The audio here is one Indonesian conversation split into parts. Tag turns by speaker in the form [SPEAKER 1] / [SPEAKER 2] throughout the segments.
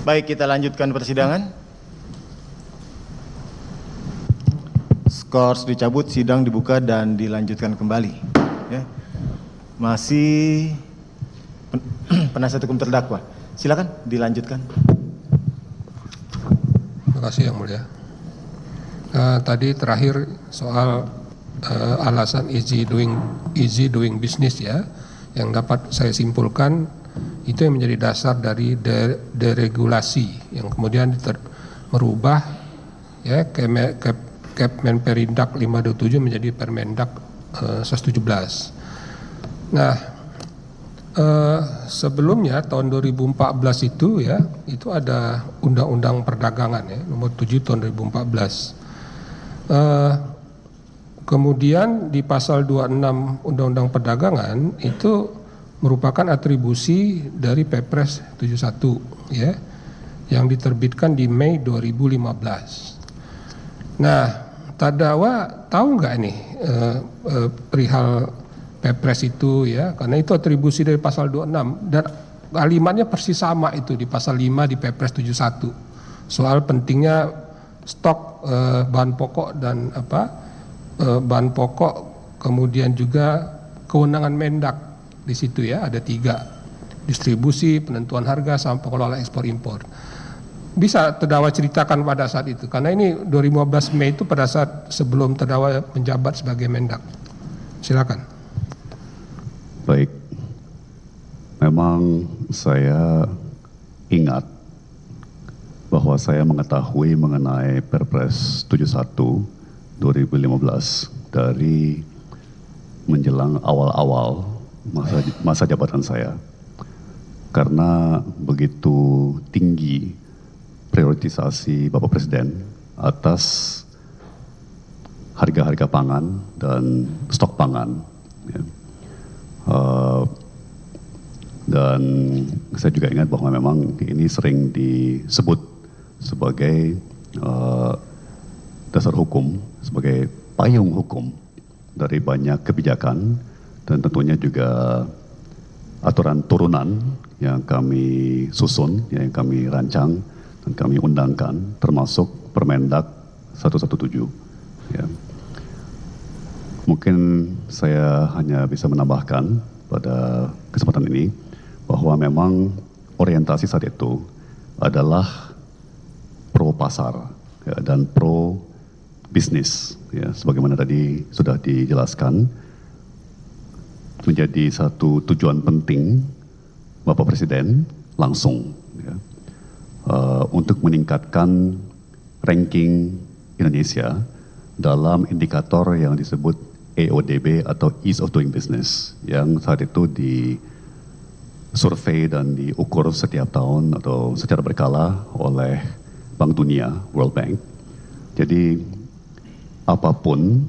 [SPEAKER 1] Baik, kita lanjutkan persidangan. Skors dicabut, sidang dibuka dan dilanjutkan kembali. Ya. Masih penasihat hukum terdakwa. Silakan dilanjutkan.
[SPEAKER 2] Terima kasih Yang Mulia. Tadi terakhir soal alasan easy doing business ya, yang dapat saya simpulkan itu yang menjadi dasar dari deregulasi yang kemudian merubah ya Kepmenperindak 527 menjadi Permendak 117. Nah, sebelumnya tahun 2014 itu ya, itu ada Undang-Undang Perdagangan ya, nomor 7 tahun 2014. Kemudian di pasal 26 Undang-Undang Perdagangan itu merupakan atribusi dari Perpres 71 ya, yang diterbitkan di Mei 2015. Nah, terdakwa tahu nggak nih perihal Perpres itu ya, karena itu atribusi dari pasal 26 dan kalimatnya persis sama itu di pasal 5 di Perpres 71 soal pentingnya stok bahan pokok dan bahan pokok, kemudian juga kewenangan Mendak di situ ya, ada 3, distribusi, penentuan harga, sama pengelola ekspor impor. Bisa terdakwa ceritakan pada saat itu, karena ini 2015 Mei itu pada saat sebelum terdakwa menjabat sebagai Mendak. Silakan.
[SPEAKER 3] Baik, memang saya ingat bahwa saya mengetahui mengenai Perpres 71 2015 dari menjelang awal-awal masa jabatan saya, karena begitu tinggi prioritisasi Bapak Presiden atas harga-harga pangan dan stok pangan ya. Dan saya juga ingat bahwa memang ini sering disebut sebagai dasar hukum, sebagai payung hukum dari banyak kebijakan dan tentunya juga aturan turunan yang kami susun, yang kami rancang dan kami undangkan, termasuk Permendak 117. Ya. Mungkin saya hanya bisa menambahkan pada kesempatan ini bahwa memang orientasi saat itu adalah pro pasar ya, dan pro bisnis, ya, sebagaimana tadi sudah dijelaskan. Menjadi satu tujuan penting Bapak Presiden langsung ya, untuk meningkatkan ranking Indonesia dalam indikator yang disebut EODB atau Ease of Doing Business, yang saat itu disurvei dan diukur setiap tahun atau secara berkala oleh Bank Dunia, World Bank. Jadi apapun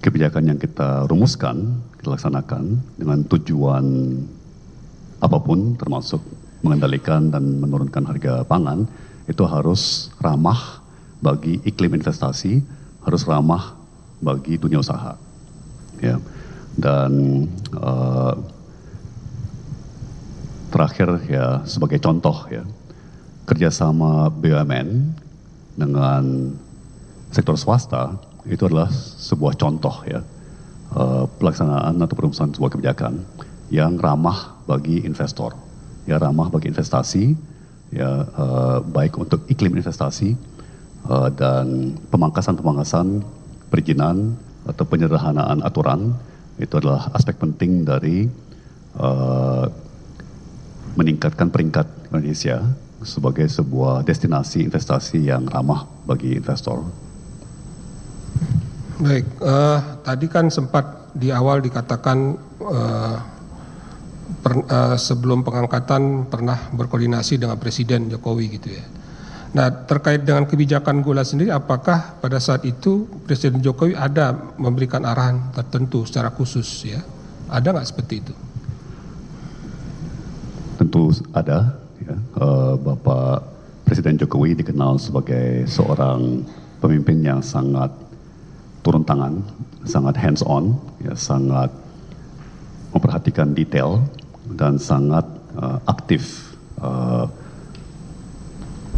[SPEAKER 3] kebijakan yang kita rumuskan, kita laksanakan dengan tujuan apapun, termasuk mengendalikan dan menurunkan harga pangan, itu harus ramah bagi iklim investasi, harus ramah bagi dunia usaha. Ya. Dan terakhir ya, sebagai contoh ya, kerjasama BUMN dengan sektor swasta itu adalah sebuah contoh ya, pelaksanaan atau perumusan sebuah kebijakan yang ramah bagi investor, ya, ramah bagi investasi, ya, baik untuk iklim investasi dan pemangkasan perizinan atau penyederhanaan aturan. Itu adalah aspek penting dari meningkatkan peringkat Indonesia sebagai sebuah destinasi investasi yang ramah bagi investor.
[SPEAKER 2] Baik, tadi kan sempat di awal dikatakan sebelum pengangkatan pernah berkoordinasi dengan Presiden Jokowi gitu ya. Nah, terkait dengan kebijakan gula sendiri, apakah pada saat itu Presiden Jokowi ada memberikan arahan tertentu secara khusus ya? Ada nggak seperti itu?
[SPEAKER 3] Tentu ada. Ya. Bapak Presiden Jokowi dikenal sebagai seorang pemimpin yang sangat turun tangan, sangat hands on, ya, sangat memperhatikan detail dan sangat aktif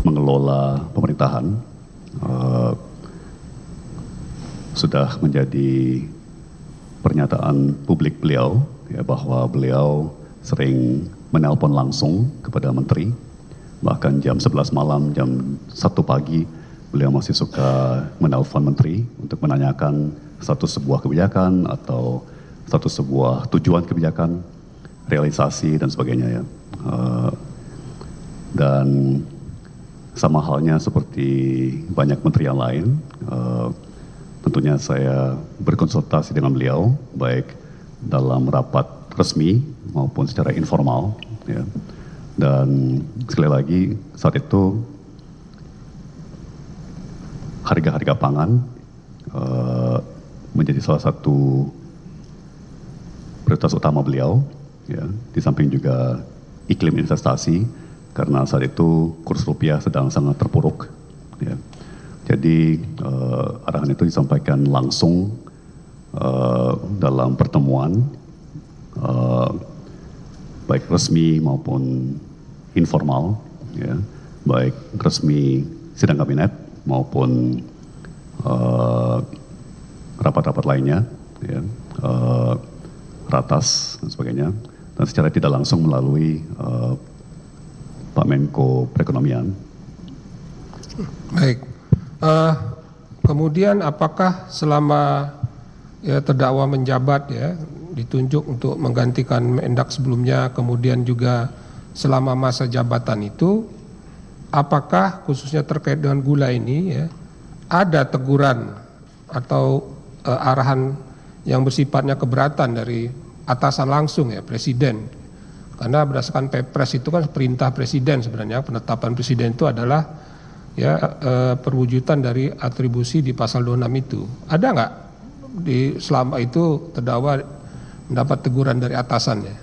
[SPEAKER 3] mengelola pemerintahan sudah menjadi pernyataan publik beliau, ya, bahwa beliau sering menelpon langsung kepada menteri, bahkan jam 11 malam, jam 1 pagi beliau masih suka menelpon menteri untuk menanyakan status sebuah kebijakan atau status sebuah tujuan kebijakan, realisasi dan sebagainya, ya. Dan sama halnya seperti banyak menteri yang lain, tentunya saya berkonsultasi dengan beliau baik dalam rapat resmi maupun secara informal, ya. Dan sekali lagi saat itu harga-harga pangan menjadi salah satu prioritas utama beliau, ya. Di samping juga iklim investasi, karena saat itu kurs rupiah sedang sangat terpuruk, ya. Jadi arahan itu disampaikan langsung dalam pertemuan baik resmi maupun informal, ya, baik resmi sidang kabinet maupun rapat-rapat lainnya, ya, ratas dan sebagainya, dan secara tidak langsung melalui Pak Menko Perekonomian.
[SPEAKER 2] Baik. Kemudian apakah selama ya, terdakwa menjabat, ya, ditunjuk untuk menggantikan Mendak sebelumnya, kemudian juga selama masa jabatan itu, apakah khususnya terkait dengan gula ini, ya, ada teguran atau arahan yang bersifatnya keberatan dari atasan langsung, ya, presiden? Karena berdasarkan Perpres itu kan perintah presiden sebenarnya, penetapan presiden itu adalah, ya, perwujudan dari atribusi di pasal 26 itu. Ada nggak di selama itu terdakwa mendapat teguran dari atasannya?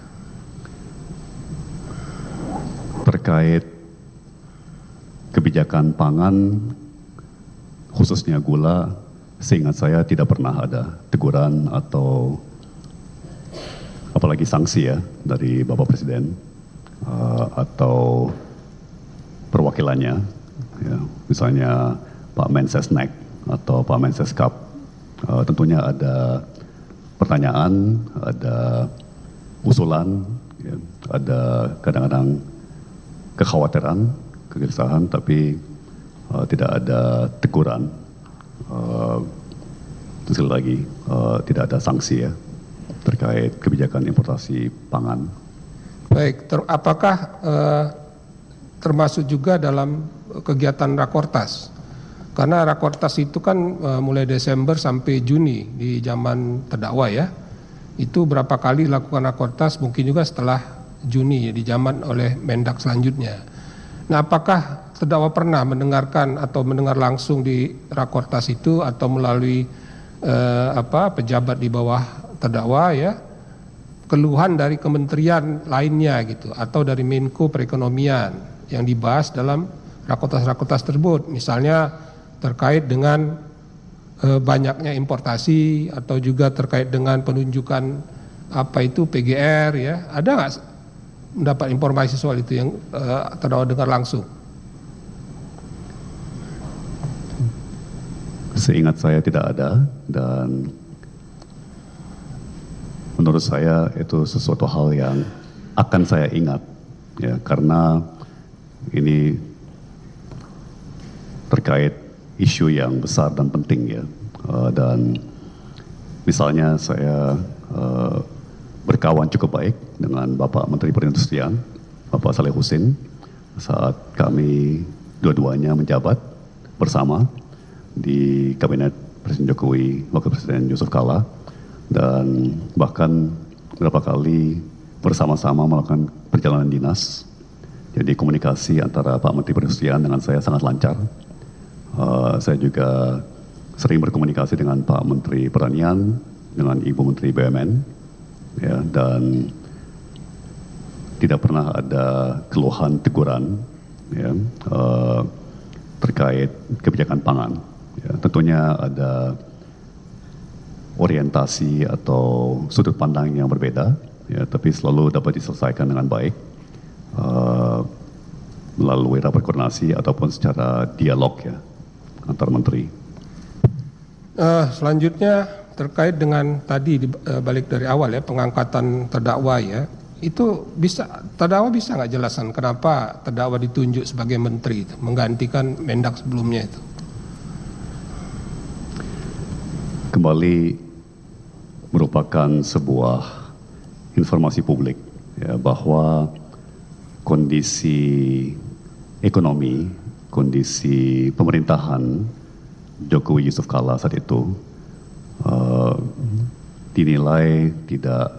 [SPEAKER 3] Terkait kebijakan pangan, khususnya gula, seingat saya tidak pernah ada teguran atau apalagi sanksi, ya, dari Bapak Presiden atau perwakilannya, ya. Misalnya Pak Mensesnek atau Pak Menseskap, tentunya ada pertanyaan, ada usulan, ya, ada kadang-kadang kekhawatiran, kegelisahan, tapi tidak ada teguran. Sekali lagi, tidak ada sanksi, ya, terkait kebijakan importasi pangan.
[SPEAKER 2] Baik, apakah termasuk juga dalam kegiatan Rakortas? Karena Rakortas itu kan mulai Desember sampai Juni di zaman terdakwa, ya. Itu berapa kali lakukan Rakortas, mungkin juga setelah Juni, ya, di zaman oleh Mendak selanjutnya. Nah, apakah terdakwa pernah mendengarkan atau mendengar langsung di Rakortas itu atau melalui pejabat di bawah terdakwa, ya, keluhan dari kementerian lainnya gitu atau dari Menko Perekonomian yang dibahas dalam Rakortas tersebut, misalnya terkait dengan banyaknya importasi atau juga terkait dengan penunjukan PGR, ya, ada nggak mendapat informasi soal itu yang terdakwa dengar langsung?
[SPEAKER 3] Seingat saya tidak ada, dan menurut saya itu sesuatu hal yang akan saya ingat, ya, karena ini terkait isu yang besar dan penting, ya. Dan misalnya saya berkawan cukup baik dengan Bapak Menteri Perindustrian, Bapak Saleh Husin, saat kami dua-duanya menjabat bersama di Kabinet Presiden Jokowi, Wakil Presiden Yusuf Kala, dan bahkan beberapa kali bersama-sama melakukan perjalanan dinas. Jadi komunikasi antara Pak Menteri Perindustrian dengan saya sangat lancar. Saya juga sering berkomunikasi dengan Pak Menteri Pertanian, dengan Ibu Menteri BUMN, ya, dan tidak pernah ada keluhan, teguran, ya, terkait kebijakan pangan. Ya, tentunya ada orientasi atau sudut pandang yang berbeda, ya, tapi selalu dapat diselesaikan dengan baik. melalui rapat koordinasi ataupun secara dialog ya antar menteri.
[SPEAKER 2] Selanjutnya terkait dengan tadi balik dari awal ya, pengangkatan terdakwa ya, itu terdakwa bisa nggak jelaskan kenapa terdakwa ditunjuk sebagai menteri itu, menggantikan Mendak sebelumnya itu?
[SPEAKER 3] Kembali merupakan sebuah informasi publik ya, bahwa kondisi ekonomi, kondisi pemerintahan Jokowi Yusuf Kala saat itu dinilai tidak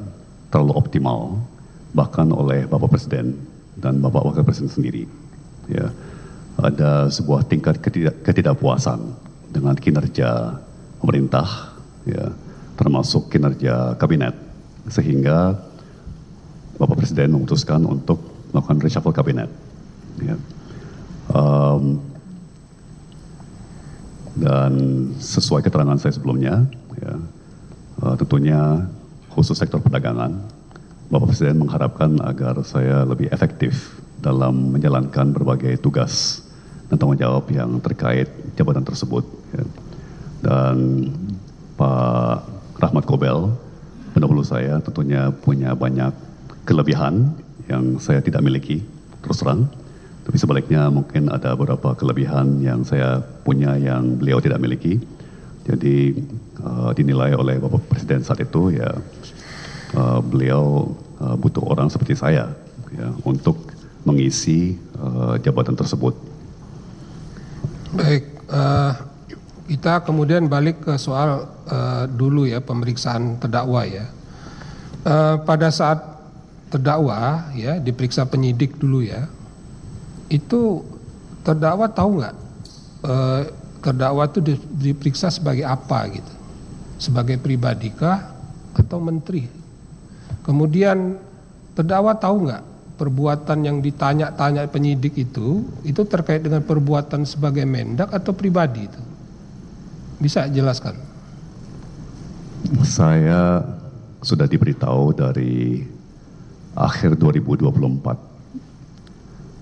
[SPEAKER 3] terlalu optimal, bahkan oleh Bapak Presiden dan Bapak Wakil Presiden sendiri. Ya, ada sebuah tingkat ketidakpuasan dengan kinerja pemerintah, ya, termasuk kinerja kabinet, sehingga Bapak Presiden memutuskan untuk melakukan reshuffle kabinet. Ya. Dan sesuai keterangan saya sebelumnya, ya, tentunya khusus sektor perdagangan, Bapak Presiden mengharapkan agar saya lebih efektif dalam menjalankan berbagai tugas dan tanggung jawab yang terkait jabatan tersebut. Ya. Dan Pak Rahmat Gobel, pendahulu saya, tentunya punya banyak kelebihan yang saya tidak miliki, terus terang. Tapi sebaliknya mungkin ada beberapa kelebihan yang saya punya yang beliau tidak miliki. Jadi dinilai oleh Bapak Presiden saat itu ya beliau butuh orang seperti saya ya, untuk mengisi jabatan tersebut.
[SPEAKER 2] Baik, kita kemudian balik ke soal dulu ya, pemeriksaan terdakwa ya. Pada saat terdakwa ya diperiksa penyidik dulu ya, itu terdakwa tahu nggak terdakwa itu diperiksa sebagai apa gitu, sebagai pribadi kah atau menteri? Kemudian terdakwa tahu nggak perbuatan yang ditanya-tanya penyidik itu terkait dengan perbuatan sebagai Mendak atau pribadi itu? Bisa jelaskan?
[SPEAKER 3] Saya sudah diberitahu dari akhir 2024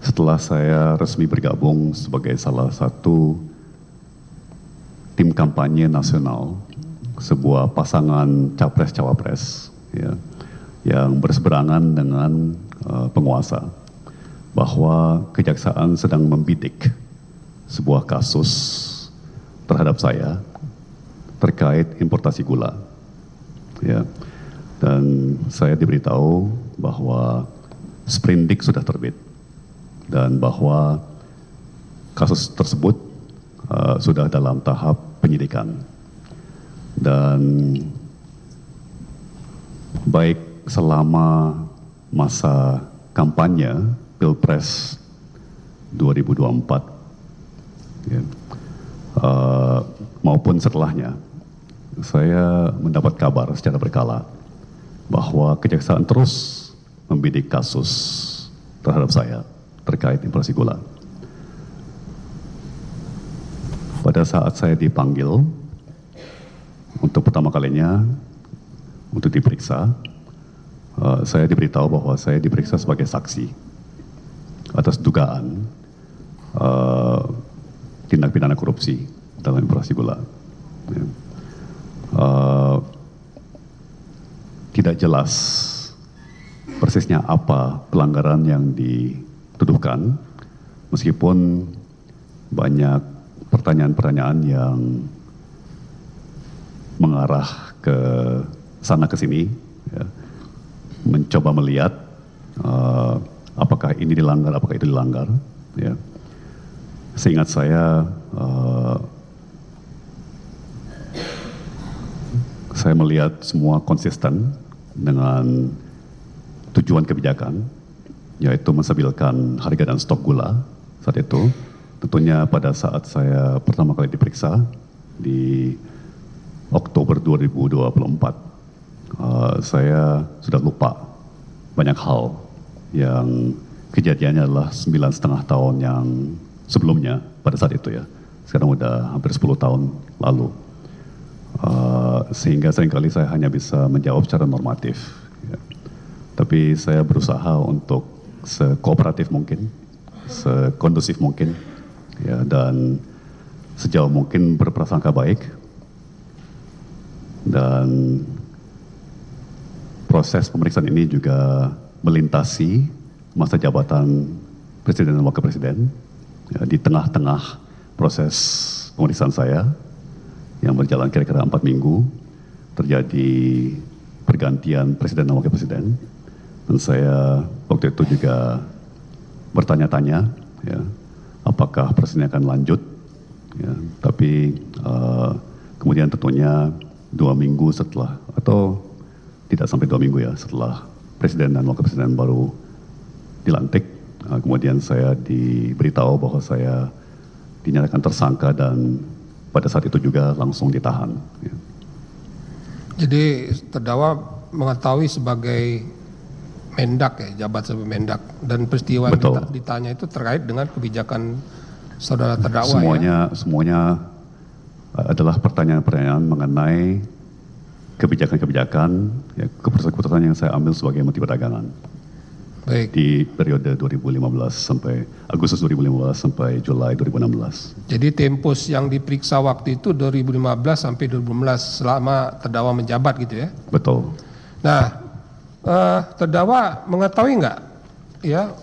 [SPEAKER 3] setelah saya resmi bergabung sebagai salah satu tim kampanye nasional sebuah pasangan capres-cawapres ya, yang berseberangan dengan penguasa, bahwa kejaksaan sedang membidik sebuah kasus terhadap saya terkait importasi gula ya, dan saya diberitahu bahwa sprindik sudah terbit dan bahwa kasus tersebut sudah dalam tahap penyidikan. Dan baik selama masa kampanye Pilpres 2024 ya, maupun setelahnya, saya mendapat kabar secara berkala bahwa kejaksaan terus membidik kasus terhadap saya terkait importasi gula. Pada saat saya dipanggil untuk pertama kalinya untuk diperiksa, saya diberitahu bahwa saya diperiksa sebagai saksi atas dugaan tindak pidana korupsi dalam importasi gula. Ya. Tidak jelas persisnya apa pelanggaran yang dituduhkan, meskipun banyak pertanyaan-pertanyaan yang mengarah ke sana ke sini, ya, mencoba melihat apakah ini dilanggar, apakah itu dilanggar. Ya. Seingat saya melihat semua konsisten dengan tujuan kebijakan, yaitu menstabilkan harga dan stok gula saat itu. Tentunya pada saat saya pertama kali diperiksa di Oktober 2024, saya sudah lupa banyak hal yang kejadiannya adalah 9,5 tahun yang sebelumnya pada saat itu ya. Sekarang udah hampir 10 tahun lalu. Sehingga seringkali saya hanya bisa menjawab secara normatif. Ya. Tapi saya berusaha untuk sekooperatif mungkin, sekondusif mungkin, ya, dan sejauh mungkin berprasangka baik, dan proses pemeriksaan ini juga melintasi masa jabatan Presiden dan Wakil Presiden, ya, di tengah-tengah proses pemeriksaan saya yang berjalan kira-kira 4 minggu, terjadi pergantian Presiden dan Wakil Presiden, dan saya waktu itu juga bertanya-tanya, ya, apakah Presiden akan lanjut, ya, tapi kemudian tentunya 2 minggu setelah, atau tidak sampai 2 minggu ya, setelah Presiden dan Wakil Presiden baru dilantik, kemudian saya diberitahu bahwa saya dinyatakan tersangka dan pada saat itu juga langsung ditahan. Ya.
[SPEAKER 2] Jadi terdakwa mengetahui sebagai Mendak ya, jabat sebagai Mendak, dan peristiwa
[SPEAKER 3] Betul.
[SPEAKER 2] yang ditanya itu terkait dengan kebijakan saudara terdakwa ya?
[SPEAKER 3] Semuanya adalah pertanyaan-pertanyaan mengenai kebijakan-kebijakan, ya, keputusan-keputusan yang saya ambil sebagai Menteri Perdagangan.
[SPEAKER 2] Baik.
[SPEAKER 3] Di periode 2015 sampai Agustus 2015 sampai Juli 2016.
[SPEAKER 2] Jadi tempus yang diperiksa waktu itu 2015 sampai 2016 selama terdakwa menjabat gitu ya?
[SPEAKER 3] Betul.
[SPEAKER 2] Nah, terdakwa mengetahui nggak ya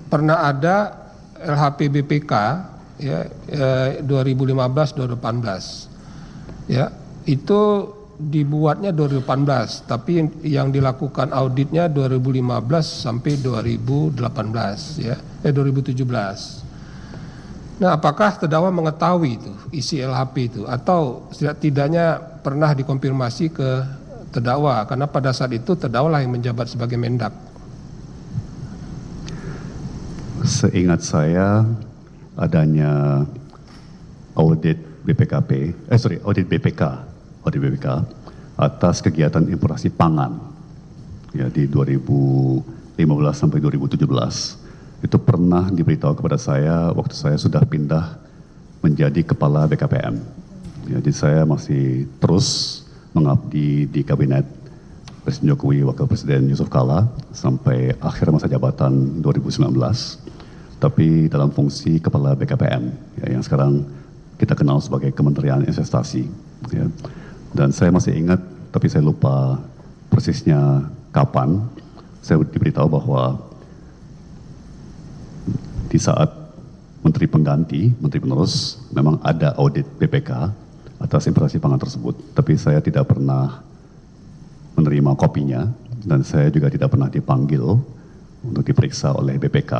[SPEAKER 2] pernah ada LHP BPK ya 2015-2018 ya itu dibuatnya 2018 tapi yang dilakukan auditnya 2015 sampai 2018 ya 2017. Nah, apakah terdakwa mengetahui itu isi LHP itu atau setidaknya pernah dikonfirmasi ke terdakwa karena pada saat itu terdakwa lah yang menjabat sebagai Mendak?
[SPEAKER 3] Seingat saya adanya audit audit BPK atas kegiatan importasi pangan ya di 2015 sampai 2017 itu pernah diberitahu kepada saya waktu saya sudah pindah menjadi kepala BKPM. Ya, jadi saya masih terus mengabdi di kabinet Presiden Jokowi, Wakil Presiden Yusuf Kala sampai akhir masa jabatan 2019. Tapi dalam fungsi kepala BKPM ya, yang sekarang kita kenal sebagai Kementerian Investasi. Ya. Dan saya masih ingat, tapi saya lupa persisnya kapan, saya diberitahu bahwa di saat Menteri Pengganti, Menteri Penerus, memang ada audit BPK atas importasi pangan tersebut. Tapi saya tidak pernah menerima kopinya, dan saya juga tidak pernah dipanggil untuk diperiksa oleh BPK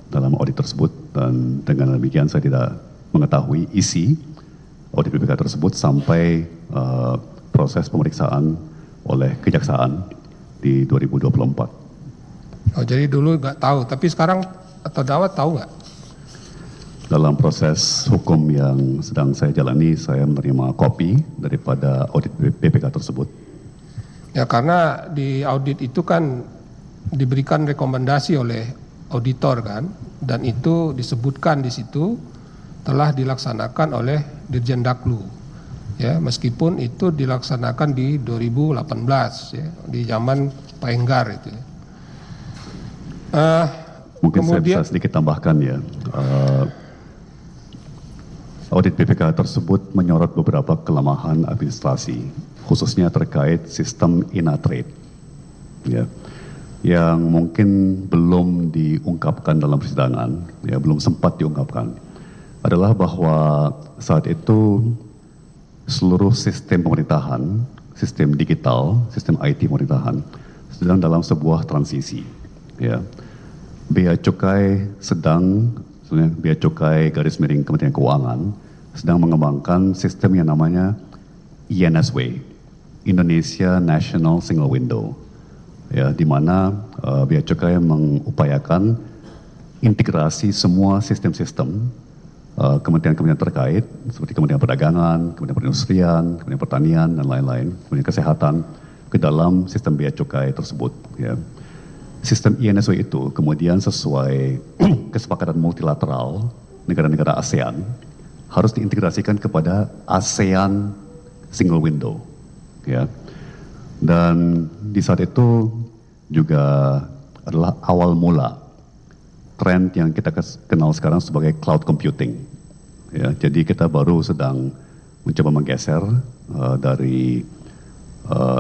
[SPEAKER 3] dalam audit tersebut. Dan dengan demikian saya tidak mengetahui isi audit BPK tersebut sampai proses pemeriksaan oleh Kejaksaan di 2024.
[SPEAKER 2] Oh, jadi dulu nggak tahu, tapi sekarang terdakwa tahu nggak?
[SPEAKER 3] Dalam proses hukum yang sedang saya jalani, saya menerima kopi daripada audit BPK tersebut.
[SPEAKER 2] Ya karena di audit itu kan diberikan rekomendasi oleh auditor kan, dan itu disebutkan di situ telah dilaksanakan oleh Dirjen Daklu. Ya, meskipun itu dilaksanakan di 2018 ya, di zaman Pak Enggar itu. Ya.
[SPEAKER 3] Mungkin
[SPEAKER 2] Kemudian,
[SPEAKER 3] saya bisa sedikit tambahkan ya. Audit BPK tersebut menyorot beberapa kelemahan administrasi, khususnya terkait sistem INATRADE, ya, yang mungkin belum diungkapkan dalam persidangan, ya, belum sempat diungkapkan, adalah bahwa saat itu seluruh sistem pemerintahan, sistem digital, sistem IT pemerintahan sedang dalam sebuah transisi. Ya. Bea Cukai Bea Cukai _ Kementerian Keuangan sedang mengembangkan sistem yang namanya INSW, Indonesia National Single Window, ya, di mana Bea Cukai mengupayakan integrasi semua sistem-sistem kementerian-kementerian terkait seperti Kementerian Perdagangan, Kementerian Perindustrian, Kementerian Pertanian dan lain-lain, Kementerian Kesehatan ke dalam sistem bea cukai tersebut. Ya. Sistem INSW itu kemudian sesuai kesepakatan multilateral negara-negara ASEAN harus diintegrasikan kepada ASEAN Single Window. Ya. Dan di saat itu juga adalah awal mula tren yang kita kenal sekarang sebagai cloud computing. Ya, jadi kita baru sedang mencoba menggeser dari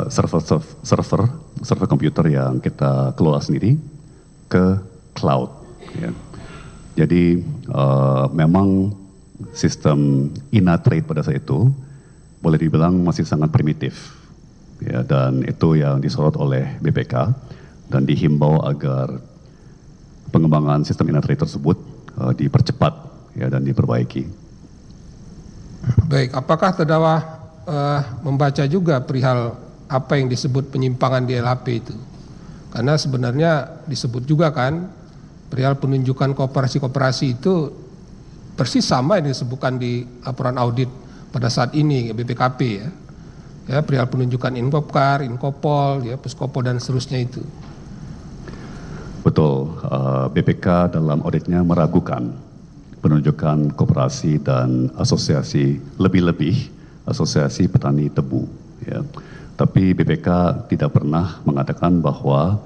[SPEAKER 3] server komputer yang kita kelola sendiri ke cloud. Ya. Jadi memang sistem Inatrade pada saat itu boleh dibilang masih sangat primitif, ya, dan itu yang disorot oleh BPK dan dihimbau agar pengembangan sistem Inatrade tersebut dipercepat, ya, dan diperbaiki.
[SPEAKER 2] Baik, apakah terdakwa membaca juga perihal apa yang disebut penyimpangan di LHP itu? Karena sebenarnya disebut juga kan perihal penunjukan kooperasi-kooperasi itu persis sama yang disebutkan di laporan audit pada saat ini BPKP, ya. Ya, perihal penunjukan Inkopkar, Inkopol, ya, Puskopol dan seterusnya itu.
[SPEAKER 3] Betul, BPK dalam auditnya meragukan penunjukan koperasi dan asosiasi, lebih-lebih asosiasi petani tebu. Ya. Tapi BPK tidak pernah mengatakan bahwa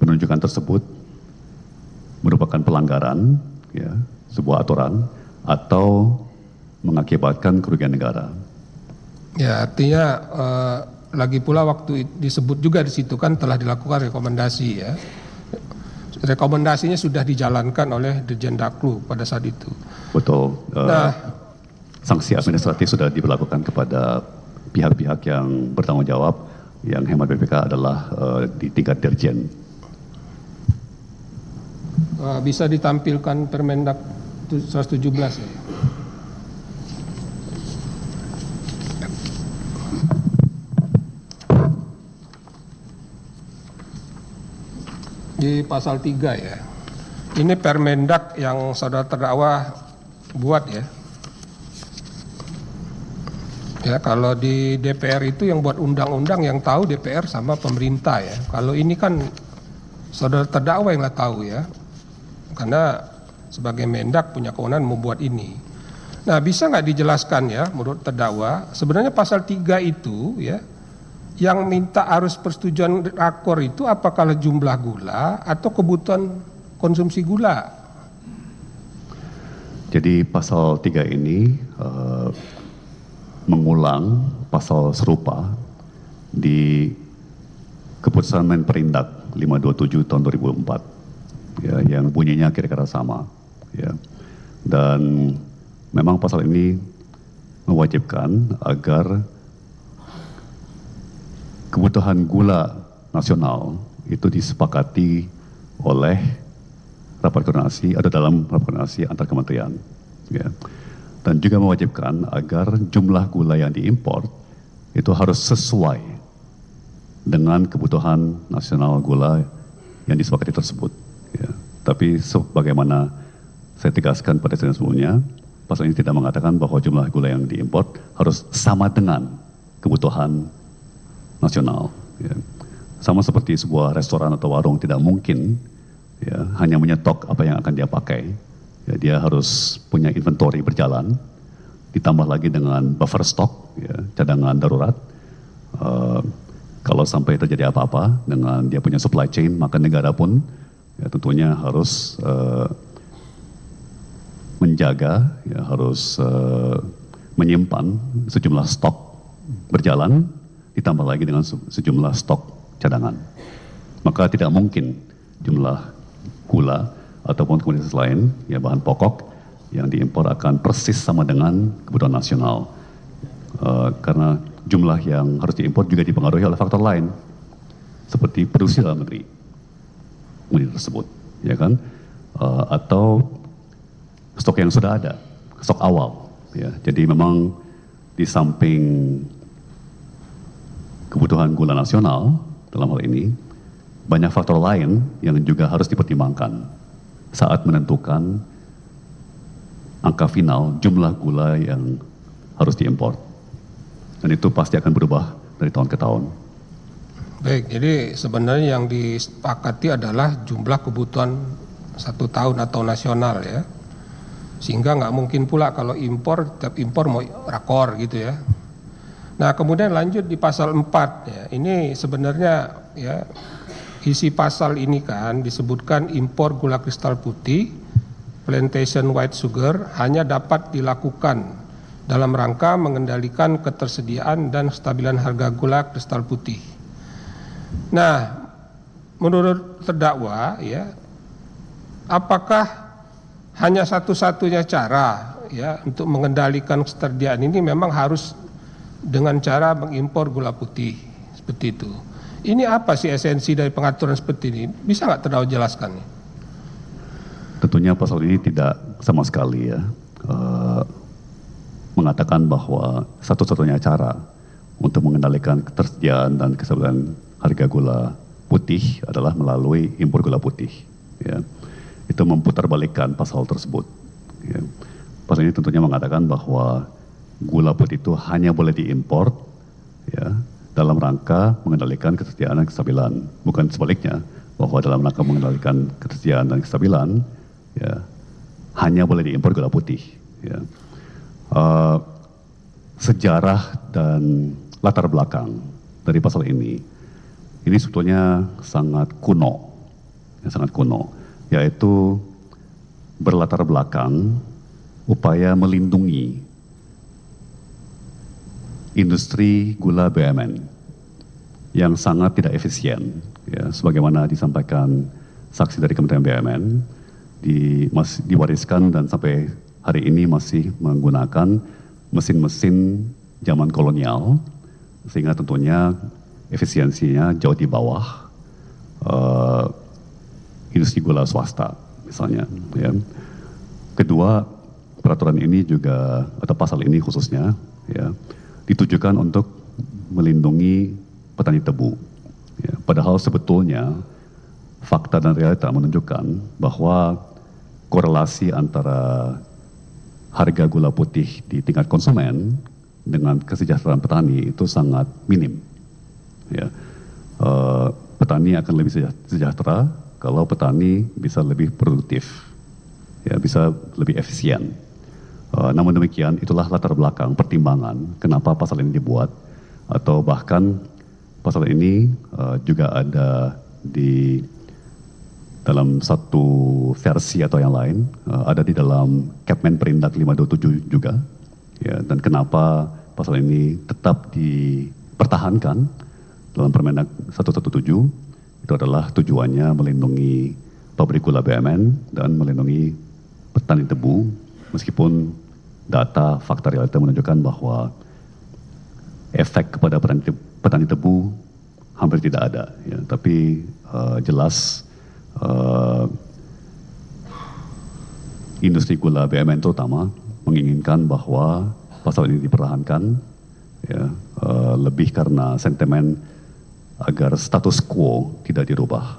[SPEAKER 3] penunjukan tersebut merupakan pelanggaran, ya, sebuah aturan atau mengakibatkan kerugian negara.
[SPEAKER 2] Ya, artinya lagi pula waktu disebut juga di situ kan telah dilakukan rekomendasi, ya. Rekomendasinya sudah dijalankan oleh Dirjen Daklu pada saat itu.
[SPEAKER 3] Betul. Sanksi administratif sudah diberlakukan kepada pihak-pihak yang bertanggung jawab, yang hemat BPK adalah di tingkat Dirjen.
[SPEAKER 2] Bisa ditampilkan Permendak 117, ya. Di pasal 3, ya. Ini Permendak yang saudara terdakwa buat, ya. Ya, kalau di DPR itu yang buat undang-undang yang tahu DPR sama pemerintah, ya. Kalau ini kan saudara terdakwa yang nggak tahu, ya. Karena sebagai Mendak punya kewenangan membuat ini. Nah, bisa nggak dijelaskan, ya, menurut terdakwa sebenarnya pasal 3 itu, ya, yang minta arus persetujuan rakor itu apakah jumlah gula atau kebutuhan konsumsi gula? Jadi
[SPEAKER 3] pasal 3 ini mengulang pasal serupa di keputusan Menperindak 527 tahun 2004, ya, yang bunyinya kira-kira sama, ya. Dan memang pasal ini mewajibkan agar kebutuhan gula nasional itu disepakati oleh rapat koordinasi atau dalam rapat koordinasi antar kementerian, ya. Dan juga mewajibkan agar jumlah gula yang diimpor itu harus sesuai dengan kebutuhan nasional gula yang disepakati tersebut, ya. Tapi sebagaimana saya tegaskan pada sesi sebelumnya, pasal ini tidak mengatakan bahwa jumlah gula yang diimpor harus sama dengan kebutuhan nasional, ya. Sama seperti sebuah restoran atau warung tidak mungkin, ya, hanya menyetok apa yang akan dia pakai, ya. Dia harus punya inventory berjalan, ditambah lagi dengan buffer stock, ya, cadangan darurat. Kalau sampai terjadi apa-apa dengan dia punya supply chain, maka negara pun, ya, tentunya harus menjaga, ya, harus menyimpan sejumlah stok berjalan, ditambah lagi dengan sejumlah stok cadangan. Maka tidak mungkin jumlah gula ataupun komoditas lain, ya, bahan pokok yang diimpor akan persis sama dengan kebutuhan nasional. Karena jumlah yang harus diimpor juga dipengaruhi oleh faktor lain, seperti produksi dalam negeri komoditas tersebut, ya kan, atau stok yang sudah ada, stok awal, ya. Jadi memang di samping kebutuhan gula nasional dalam hal ini, banyak faktor lain yang juga harus dipertimbangkan saat menentukan angka final jumlah gula yang harus diimpor. Dan itu pasti akan berubah dari tahun ke tahun.
[SPEAKER 2] Baik, jadi sebenarnya yang disepakati adalah jumlah kebutuhan 1 tahun atau nasional, ya. Sehingga nggak mungkin pula kalau impor, tiap impor mau rakor gitu, ya. Nah, kemudian lanjut di pasal 4, ya. Ini sebenarnya, ya, isi pasal ini kan disebutkan impor gula kristal putih, plantation white sugar hanya dapat dilakukan dalam rangka mengendalikan ketersediaan dan kestabilan harga gula kristal putih. Nah, menurut terdakwa ya, apakah hanya satu-satunya cara ya untuk mengendalikan ketersediaan ini memang harus dengan cara mengimpor gula putih seperti itu? Ini apa sih esensi dari pengaturan seperti ini? Bisa nggak terdakwa jelaskan?
[SPEAKER 3] Tentunya pasal ini tidak sama sekali ya mengatakan bahwa satu-satunya cara untuk mengendalikan ketersediaan dan kestabilan harga gula putih adalah melalui impor gula putih. Ya. Itu memutarbalikkan pasal tersebut. Ya. Pasal ini tentunya mengatakan bahwa gula putih itu hanya boleh diimpor ya, dalam rangka mengendalikan ketersediaan dan kestabilan. Bukan sebaliknya, bahwa dalam rangka mengendalikan ketersediaan dan kestabilan, ya, hanya boleh diimpor gula putih. Ya. Sejarah dan latar belakang dari pasal ini sebetulnya sangat kuno, yaitu berlatar belakang upaya melindungi industri gula BUMN yang sangat tidak efisien, ya, sebagaimana disampaikan saksi dari Kementerian BUMN, diwariskan dan sampai hari ini masih menggunakan mesin-mesin zaman kolonial, sehingga tentunya efisiensinya jauh di bawah industri gula swasta, misalnya. Ya. Kedua, peraturan ini juga atau pasal ini khususnya, ya, ditujukan untuk melindungi petani tebu. Ya, padahal sebetulnya fakta dan realita menunjukkan bahwa korelasi antara harga gula putih di tingkat konsumen dengan kesejahteraan petani itu sangat minim. Ya, petani akan lebih sejahtera kalau petani bisa lebih produktif, ya, bisa lebih efisien. Namun demikian, itulah latar belakang pertimbangan kenapa pasal ini dibuat, atau bahkan pasal ini juga ada di dalam satu versi atau yang lain, ada di dalam Kepmen Perindak 527 juga. Ya, dan kenapa pasal ini tetap dipertahankan dalam Permendak 117, itu adalah tujuannya melindungi pabrik gula BUMN dan melindungi petani tebu, meskipun data fakta realita menunjukkan bahwa efek kepada petani tebu hampir tidak ada, ya. Tapi jelas industri gula BUMN terutama menginginkan bahwa pasal ini dipertahankan, ya, lebih karena sentimen agar status quo tidak dirubah.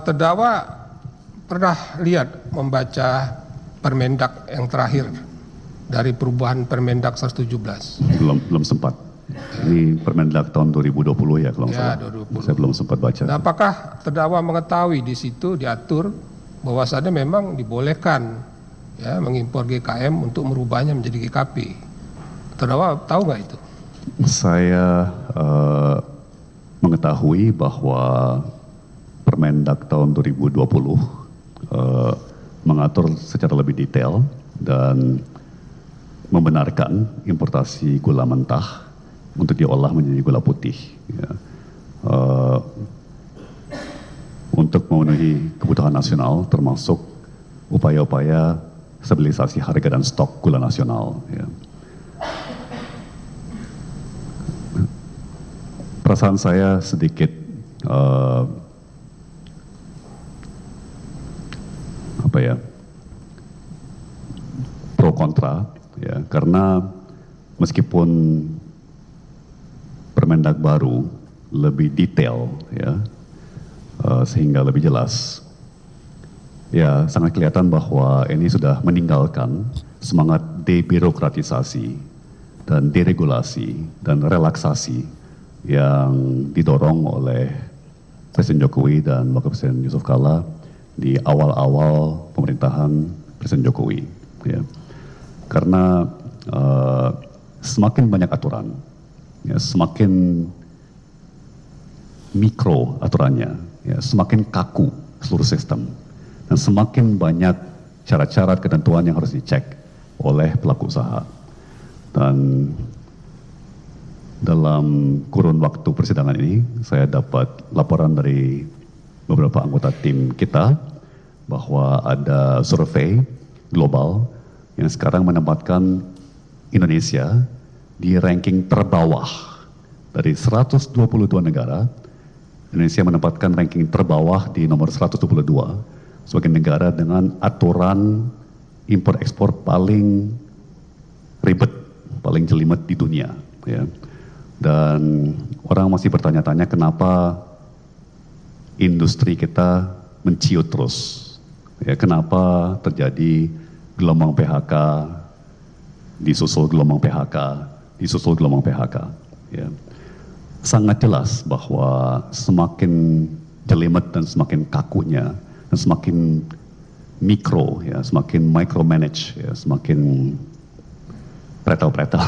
[SPEAKER 2] Terdakwa pernah lihat membaca Permendak yang terakhir dari perubahan Permendak 117?
[SPEAKER 3] Belum sempat. Ini Permendak tahun 2020 ya kalau nggak salah.
[SPEAKER 2] 2020.
[SPEAKER 3] Saya belum sempat baca.
[SPEAKER 2] Nah, apakah terdakwa mengetahui di situ diatur bahwasannya memang dibolehkan ya mengimpor GKM untuk merubahnya menjadi GKP? Terdakwa tahu nggak itu?
[SPEAKER 3] Saya mengetahui bahwa Permendak tahun 2020 mengatur secara lebih detail dan membenarkan importasi gula mentah untuk diolah menjadi gula putih, ya. Untuk memenuhi kebutuhan nasional, termasuk upaya-upaya stabilisasi harga dan stok gula nasional, ya. Perasaan saya sedikit pro kontra, ya, karena meskipun Permendak baru lebih detail, ya, sehingga lebih jelas, ya, sangat kelihatan bahwa ini sudah meninggalkan semangat debirokratisasi dan deregulasi dan relaksasi yang didorong oleh Presiden Jokowi dan Wakil Presiden Yusuf Kala di awal-awal pemerintahan Presiden Jokowi, ya. Karena semakin banyak aturan, ya, semakin mikro aturannya, ya, semakin kaku seluruh sistem, dan semakin banyak syarat-syarat ketentuan yang harus dicek oleh pelaku usaha. Dan dalam kurun waktu persidangan ini, saya dapat laporan dari beberapa anggota tim kita bahwa ada survei global yang sekarang menempatkan Indonesia di ranking terbawah. Dari 122 negara, Indonesia menempatkan ranking terbawah di nomor 122 sebagai negara dengan aturan impor ekspor paling ribet, paling jelimet di dunia, ya. Dan orang masih bertanya-tanya kenapa industri kita menciut terus, ya, kenapa terjadi gelombang PHK, disusul gelombang PHK, disusul gelombang PHK, ya. Sangat jelas bahwa semakin jelimet dan semakin kakunya dan semakin mikro, ya, semakin micromanage, ya, semakin pretel-pretel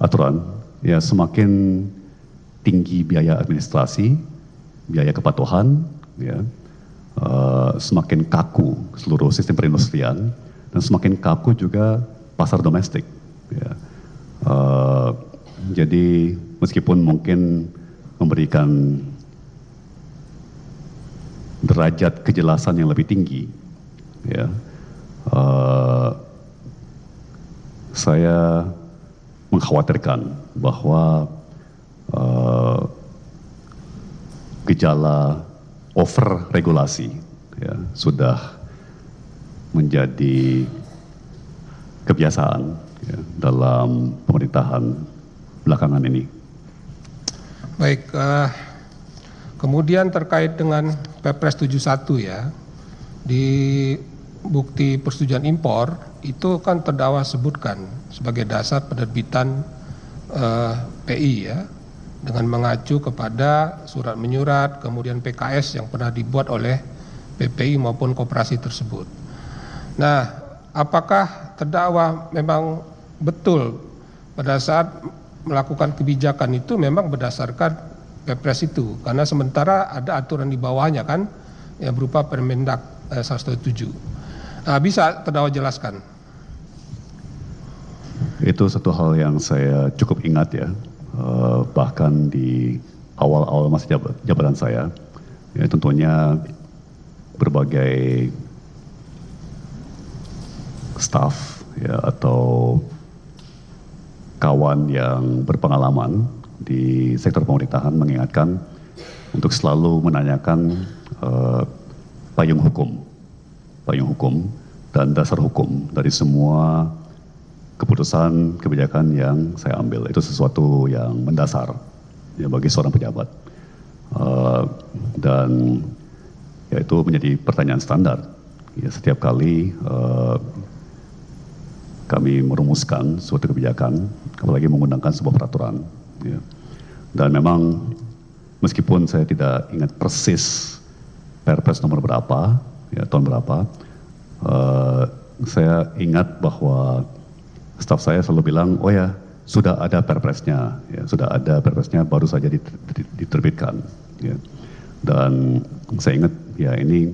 [SPEAKER 3] aturan, ya, semakin tinggi biaya administrasi, biaya kepatuhan, ya, semakin kaku seluruh sistem perindustrian, dan semakin kaku juga pasar domestik, ya. Jadi meskipun mungkin memberikan derajat kejelasan yang lebih tinggi, ya, saya mengkhawatirkan bahwa gejala over regulasi, ya, sudah menjadi kebiasaan, ya, dalam pemerintahan belakangan ini.
[SPEAKER 2] Baik, kemudian terkait dengan Perpres 71, ya, di bukti persetujuan impor itu kan terdakwa sebutkan sebagai dasar penerbitan PI, ya, dengan mengacu kepada surat menyurat, kemudian PKS yang pernah dibuat oleh PPI maupun koperasi tersebut. Nah, apakah terdakwa memang betul pada saat melakukan kebijakan itu memang berdasarkan Perpres itu, karena sementara ada aturan di bawahnya kan, ya, berupa Permendak 107. Bisa terdakwa jelaskan?
[SPEAKER 3] Itu satu hal yang saya cukup ingat, ya, bahkan di awal-awal masa jabatan saya, ya, tentunya berbagai staf, ya, atau kawan yang berpengalaman di sektor pemerintahan mengingatkan untuk selalu menanyakan payung hukum dan dasar hukum dari semua keputusan kebijakan yang saya ambil. Itu sesuatu yang mendasar, ya, bagi seorang pejabat, dan ya, itu menjadi pertanyaan standar, ya, setiap kali kami merumuskan suatu kebijakan, apalagi menggunakan sebuah peraturan, ya. Dan memang meskipun saya tidak ingat persis Perpres nomor berapa, ya, tahun berapa, saya ingat bahwa staf saya selalu bilang, oh ya, sudah ada Perpresnya, ya, sudah ada Perpresnya, baru saja diterbitkan, ya. Dan saya ingat, ya, ini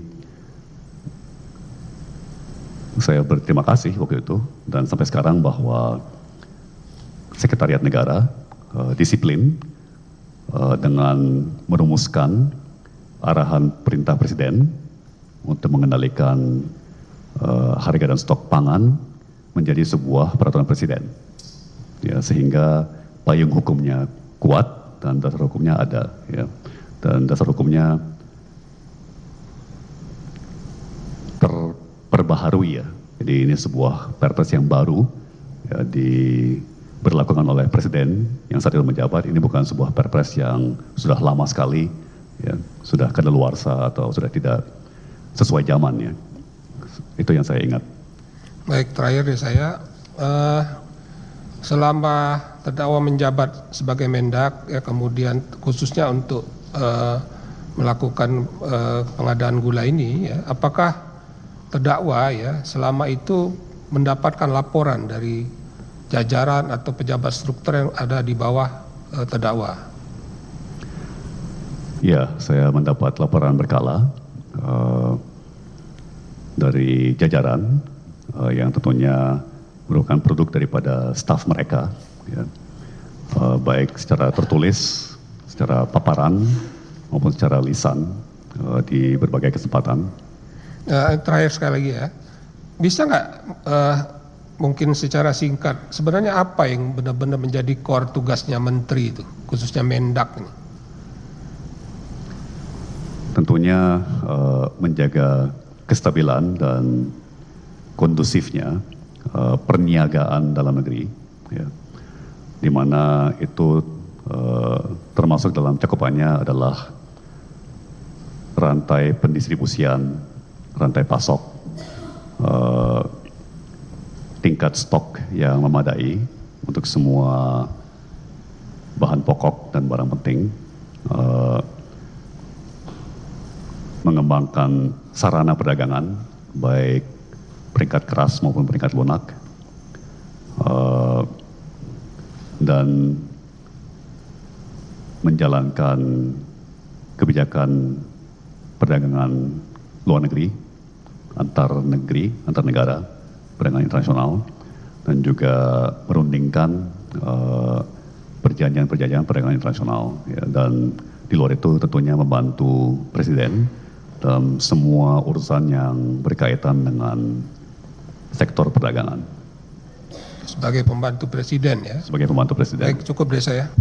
[SPEAKER 3] saya berterima kasih waktu itu dan sampai sekarang bahwa Sekretariat Negara disiplin dengan merumuskan arahan perintah Presiden untuk mengendalikan harga dan stok pangan menjadi sebuah peraturan Presiden, ya, sehingga payung hukumnya kuat dan dasar hukumnya ada, ya, dan dasar hukumnya terperbaharui, ya. Jadi ini sebuah Perpres yang baru, ya, diberlakukan oleh Presiden yang saat itu menjabat. Ini bukan sebuah Perpres yang sudah lama sekali, ya, sudah kadaluarsa atau sudah tidak sesuai zaman, ya. Itu yang saya ingat.
[SPEAKER 2] Baik, terakhir dari saya, selama terdakwa menjabat sebagai Mendak, ya, kemudian khususnya untuk melakukan pengadaan gula ini, ya, apakah terdakwa, ya, selama itu mendapatkan laporan dari jajaran atau pejabat struktur yang ada di bawah terdakwa?
[SPEAKER 3] Ya, saya mendapat laporan berkala dari jajaran yang tentunya merupakan produk daripada staf mereka, ya. Baik secara tertulis, secara paparan maupun secara lisan di berbagai kesempatan.
[SPEAKER 2] Terakhir sekali lagi ya, bisa nggak mungkin secara singkat sebenarnya apa yang benar-benar menjadi core tugasnya menteri itu, khususnya Mendak ini?
[SPEAKER 3] Tentunya menjaga kestabilan dan kondusifnya perniagaan dalam negeri, ya, di mana itu termasuk dalam cakupannya adalah rantai pendistribusian, rantai pasok, tingkat stok yang memadai untuk semua bahan pokok dan barang penting, mengembangkan sarana perdagangan, baik peringkat keras maupun peringkat lunak, dan menjalankan kebijakan perdagangan luar negeri, antar negara, perdagangan internasional, dan juga merundingkan perjanjian-perjanjian perdagangan internasional, ya, dan di luar itu tentunya membantu Presiden dalam semua urusan yang berkaitan dengan sektor perdagangan.
[SPEAKER 2] Sebagai pembantu presiden ya.
[SPEAKER 3] Sebagai pembantu Presiden.
[SPEAKER 2] Baik, cukup dari saya.